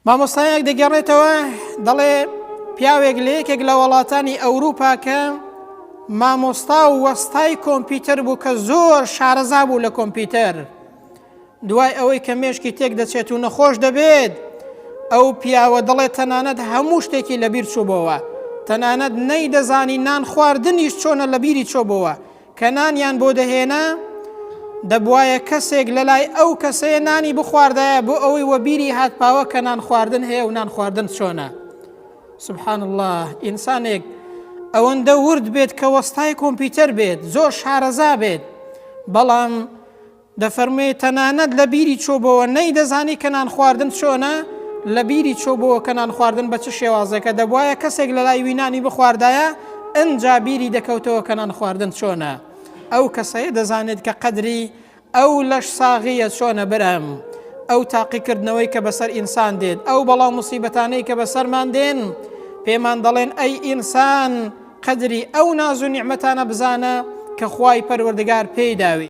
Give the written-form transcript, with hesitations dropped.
مامۆستایەک دەگەڕێتەوە دەڵێ پیاوێک لە یەکێک لە وڵاتانی ئەوروپا کە مامۆستا و وەستای کۆمپیوتەر بوو کە زۆر شارەزا بوو لە کۆمپیوتەر. دوای ئەوەی کە مێشکی تێک دەچێت و نەخۆش دەبێت، ئەو پیاوە دەڵێت تەنانەت هەموو شتێکی لەبیر چووبەوە، تەنانەت نەیدەزانی نان خواردنیش چۆنە لەبیری چۆبەوە، کە نانیان بۆ دەهێنا دەبوایە کەسێک لە لای ئەو کەسەیە نانی بخواردایە بۆ ئەوەی وەبیری هاتپاوە کە نان خواردن هەیە و نان خواردن چۆنە. سبحان الله، ئینسانێک ئەوەندە ورد بێت کە وەستای کۆمپیوتەر بێت، زۆر شارەزا بێت، بەڵام دەفەرمێت تەنانەت لە بیری چۆبەوە نەیدەزانی کە نان خواردن چۆنە، لە بیری چۆبەوە کە نان خواردن بە چ شێوازەکە دەبوایە کەسێک لە لای وینانی بخواردایە ئەنجا بیری دەکەوتەوە کە نان خواردن چۆنە. ئەو کەسەیە دەزانێت کە قەدری ئەو لەش ساغیە چۆنە برام، ئەو تاقیکردنەوەی کە بەسەر ئینسان دێت، ئەو بەڵاو موسیبەتانەی کە بەسەرمان دێن، پێمان دەڵێن ئەی ئینسان قەدری ئەو ناز و نیعمەتانە بزانە کە خوای پەروەردگار پێی داوی.